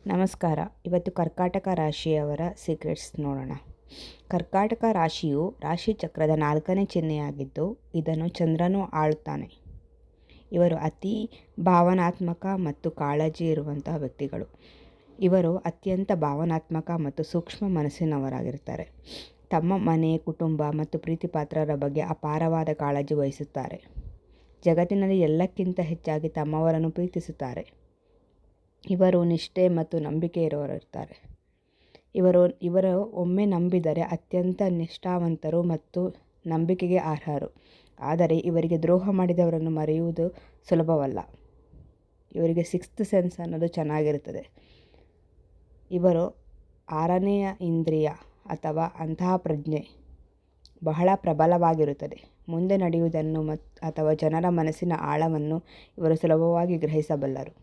ನಮಸ್ಕಾರ. ಇವತ್ತು ಕರ್ಕಾಟಕ ರಾಶಿಯವರ ಸೀಕ್ರೆಟ್ಸ್ ನೋಡೋಣ. ಕರ್ಕಾಟಕ ರಾಶಿಯು ರಾಶಿ ಚಕ್ರದ 4ನೇ ಚಿಹ್ನೆಯಾಗಿದ್ದು ಇದನ್ನು ಚಂದ್ರನು ಆಳುತ್ತಾನೆ. ಇವರು ಅತಿ ಭಾವನಾತ್ಮಕ ಮತ್ತು ಕಾಳಜಿ ಇರುವಂತಹ ವ್ಯಕ್ತಿಗಳು. ಇವರು ಅತ್ಯಂತ ಭಾವನಾತ್ಮಕ ಮತ್ತು ಸೂಕ್ಷ್ಮ ಮನಸ್ಸಿನವರಾಗಿರ್ತಾರೆ. ತಮ್ಮ ಮನೆ, ಕುಟುಂಬ ಮತ್ತು ಪ್ರೀತಿ ಪಾತ್ರರ ಬಗ್ಗೆ ಅಪಾರವಾದ ಕಾಳಜಿ ವಹಿಸುತ್ತಾರೆ. ಜಗತ್ತಿನಲ್ಲಿ ಎಲ್ಲಕ್ಕಿಂತ ಹೆಚ್ಚಾಗಿ ತಮ್ಮವರನ್ನು ಪ್ರೀತಿಸುತ್ತಾರೆ. ಇವರು ನಿಷ್ಠೆ ಮತ್ತು ನಂಬಿಕೆ ಇರುತ್ತಾರೆ. ಇವರು ಒಮ್ಮೆ ನಂಬಿದರೆ ಅತ್ಯಂತ ನಿಷ್ಠಾವಂತರು ಮತ್ತು ನಂಬಿಕೆಗೆ ಅರ್ಹರು. ಆದರೆ ಇವರಿಗೆ ದ್ರೋಹ ಮಾಡಿದವರನ್ನು ಮರೆಯುವುದು ಸುಲಭವಲ್ಲ. ಇವರಿಗೆ ಸಿಕ್ಸ್ತ್ ಸೆನ್ಸ್ ಅನ್ನೋದು ಚೆನ್ನಾಗಿರುತ್ತದೆ. ಇವರು 6ನೆಯ ಇಂದ್ರಿಯ ಅಥವಾ ಅಂತಹ ಪ್ರಜ್ಞೆ ಬಹಳ ಪ್ರಬಲವಾಗಿರುತ್ತದೆ. ಮುಂದೆ ನಡೆಯುವುದನ್ನು ಅಥವಾ ಜನರ ಮನಸ್ಸಿನ ಆಳವನ್ನು ಇವರು ಸುಲಭವಾಗಿ ಗ್ರಹಿಸಬಲ್ಲರು.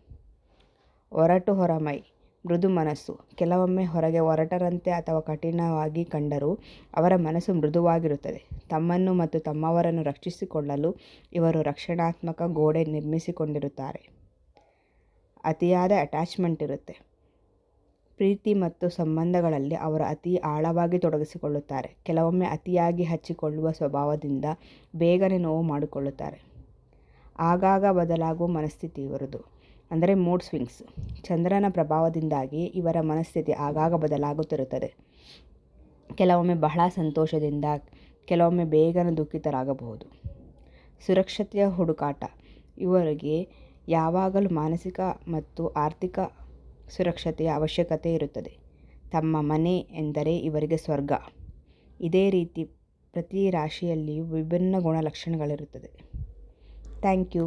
ಒರಟು ಹೊರಮೈ, ಮೃದು ಮನಸ್ಸು. ಕೆಲವೊಮ್ಮೆ ಹೊರಗೆ ಒರಟರಂತೆ ಅಥವಾ ಕಠಿಣವಾಗಿ ಕಂಡರೂ ಅವರ ಮನಸ್ಸು ಮೃದುವಾಗಿರುತ್ತದೆ. ತಮ್ಮನ್ನು ಮತ್ತು ತಮ್ಮವರನ್ನು ರಕ್ಷಿಸಿಕೊಳ್ಳಲು ಇವರು ರಕ್ಷಣಾತ್ಮಕ ಗೋಡೆ ನಿರ್ಮಿಸಿಕೊಂಡಿರುತ್ತಾರೆ. ಅತಿಯಾದ ಅಟ್ಯಾಚ್ಮೆಂಟ್ ಇರುತ್ತೆ. ಪ್ರೀತಿ ಮತ್ತು ಸಂಬಂಧಗಳಲ್ಲಿ ಅವರು ಅತಿ ಆಳವಾಗಿ ತೊಡಗಿಸಿಕೊಳ್ಳುತ್ತಾರೆ. ಕೆಲವೊಮ್ಮೆ ಅತಿಯಾಗಿ ಹಚ್ಚಿಕೊಳ್ಳುವ ಸ್ವಭಾವದಿಂದ ಬೇಗನೆ ನೋವು ಮಾಡಿಕೊಳ್ಳುತ್ತಾರೆ. ಆಗಾಗ ಬದಲಾಗುವ ಮನಸ್ಥಿತಿ ಇವರದು, ಅಂದರೆ ಮೂಡ್ ಸ್ವಿಂಗ್ಸ್. ಚಂದ್ರನ ಪ್ರಭಾವದಿಂದಾಗಿ ಇವರ ಮನಸ್ಥಿತಿ ಆಗಾಗ ಬದಲಾಗುತ್ತಿರುತ್ತದೆ. ಕೆಲವೊಮ್ಮೆ ಬಹಳ ಸಂತೋಷದಿಂದ, ಕೆಲವೊಮ್ಮೆ ಬೇಗನೆ ದುಃಖಿತರಾಗಬಹುದು. ಸುರಕ್ಷತೆಯ ಹುಡುಕಾಟ. ಇವರಿಗೆ ಯಾವಾಗಲೂ ಮಾನಸಿಕ ಮತ್ತು ಆರ್ಥಿಕ ಸುರಕ್ಷತೆಯ ಅವಶ್ಯಕತೆ ಇರುತ್ತದೆ. ತಮ್ಮ ಮನೆ ಎಂದರೆ ಇವರಿಗೆ ಸ್ವರ್ಗ. ಇದೇ ರೀತಿ ಪ್ರತಿ ರಾಶಿಯಲ್ಲಿಯೂ ವಿಭಿನ್ನ ಗುಣಲಕ್ಷಣಗಳಿರುತ್ತದೆ. Thank you.